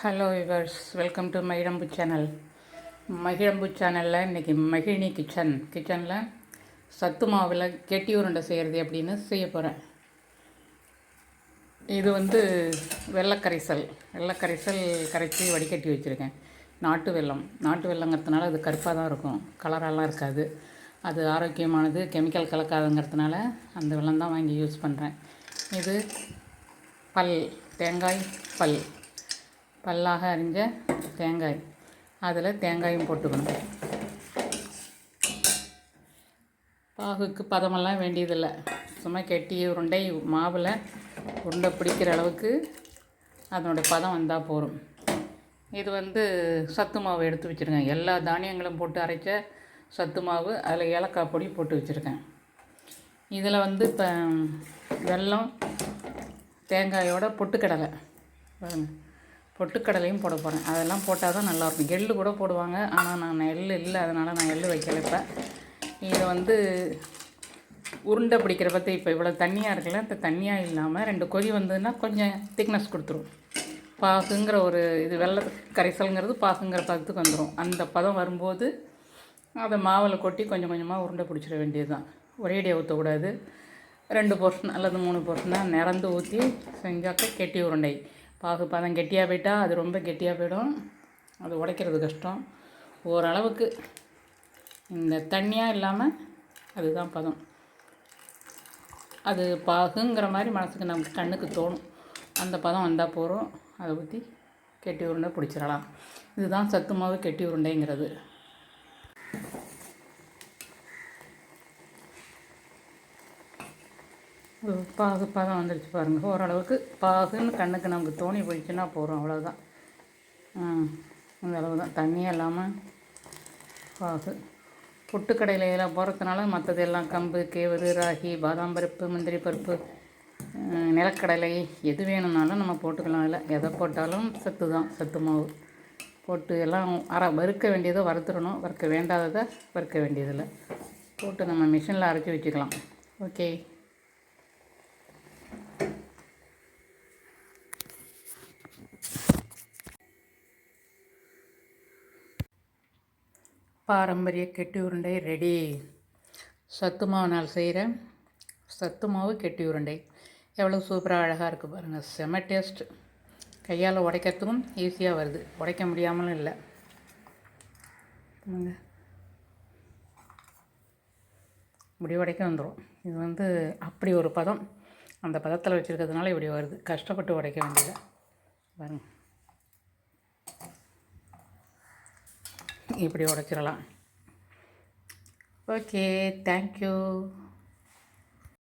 Hello viewers, welcome to Magizhambu channel. Magizhambu சேனலில் இன்றைக்கி மகிழினி கிச்சனில் சத்து மாவில் கெட்டி உருண்டை செய்கிறது அப்படின்னு செய்ய போகிறேன். இது வெள்ளைக்கரைசல் கரைச்சி வடிகட்டி வச்சுருக்கேன். நாட்டு வெல்லங்கிறதுனால அது கருப்பாக தான் இருக்கும், கலரெல்லாம் இருக்காது. அது ஆரோக்கியமானது, கெமிக்கல் கலக்காதுங்கிறதுனால அந்த வெல்லம் தான் வாங்கி யூஸ் பண்ணுறேன். இது தேங்காய் பல்லாக அரிஞ்ச தேங்காய், அதில் தேங்காயும் போட்டுக்கணும். பாகுக்கு பதமெல்லாம் வேண்டியதில்லை, சும்மா கெட்டி உருண்டை மாவில் உருண்டை பிடிக்கிற அளவுக்கு அதனுடைய பதம் வந்தால் போகும். இது சத்து மாவு எடுத்து வச்சுருக்கேன். எல்லா தானியங்களும் போட்டு அரைச்ச சத்து மாவு, அதில் ஏலக்காய் பொடி போட்டு வச்சுருக்கேன். இதில் இப்போ வெல்லம், தேங்காயோட பொட்டுக்கடலை பொட்டுக்கடலையும் போட போகிறேன். அதெல்லாம் போட்டால் தான் நல்லாயிருக்கும். எள்ளு கூட போடுவாங்க, ஆனால் நான் எள்ளு இல்லை, அதனால் நான் எள்ளு வைக்கல. இப்போ இதை உருண்டை பிடிக்கிற பற்றி இப்போ இவ்வளோ தண்ணியாக இருக்குல்ல, இந்த தண்ணியாக இல்லாமல் 2 கொதி வந்ததுன்னா கொஞ்சம் திக்னஸ் கொடுத்துரும். பாகுங்கிற ஒரு இது வெள்ளை கரைசல்ங்கிறது பாகுங்கிற பதத்துக்கு வந்துடும். அந்த பதம் வரும்போது அதை மாவில் கொட்டி கொஞ்சம் கொஞ்சமாக உருண்டை பிடிச்சிட வேண்டியது தான். ஒரேடியாக ஊற்றக்கூடாது. 2 போர்ஷன் அல்லது 3 போர்ஷனாக நிறந்து ஊற்றி செஞ்சாக்க கெட்டி உருண்டை. பாகு பதம் கெட்டியாக போயிட்டால் அது ரொம்ப கெட்டியாக போயிடும், அது உடைக்கிறது கஷ்டம். ஓரளவுக்கு இந்த தண்ணியாக இல்லாமல் அதுதான் பதம். அது பாகுங்கிற மாதிரி மனசுக்கு நமக்கு கண்ணுக்கு தோணும். அந்த பதம் வந்தால் போகிறோம். அதை ஊற்றி கெட்டி உருண்டை பிடிச்சிடலாம். இதுதான் சத்து மாவு கெட்டி உருண்டைங்கிறது. பதம் வந்துடுச்சு பாருங்கள். ஓரளவுக்கு பாகுன்னு கண்ணுக்கு நமக்கு தோணி போயிடுச்சுன்னா போகிறோம், அவ்வளோதான். இந்த அளவு தான், தண்ணியாக இல்லாமல் பாகு. பொட்டுக்கடையில் போகிறதுனால மற்றது எல்லாம் கம்பு, கேவரு, ராகி, பாதாம் பருப்பு, முந்திரி பருப்பு, நிலக்கடலை எது வேணும்னாலும் நம்ம போட்டுக்கலாம். இல்லை எதை போட்டாலும் சத்து தான். சத்து மாவு போட்டு எல்லாம் வறுக்க வேண்டியதை வறுத்துடணும், வறுக்க வேண்டாததை வறுக்க வேண்டியதில்லை. போட்டு நம்ம மிஷினில் அரைச்சி வச்சுக்கலாம். ஓகே. பாரம்பரிய கெட்டி உருண்டை ரெடி. சத்து மாவுனால் செய்கிற சத்து மாவு கெட்டி உருண்டை எவ்வளோ சூப்பராக அழகாக இருக்குது பாருங்கள். செம டேஸ்ட்டு. கையால் உடைக்கிறதுக்கும் ஈஸியாக வருது, உடைக்க முடியாமலும் இல்லை. இப்படி உடைக்க வந்துடும். இது அப்படி ஒரு பதம், அந்த பதத்தில் வச்சுருக்கிறதுனால இப்படி வருது. கஷ்டப்பட்டு உடைக்க வேண்டியது பாருங்கள். இப்படி உடைச்சிடலாம். Okay, thank you.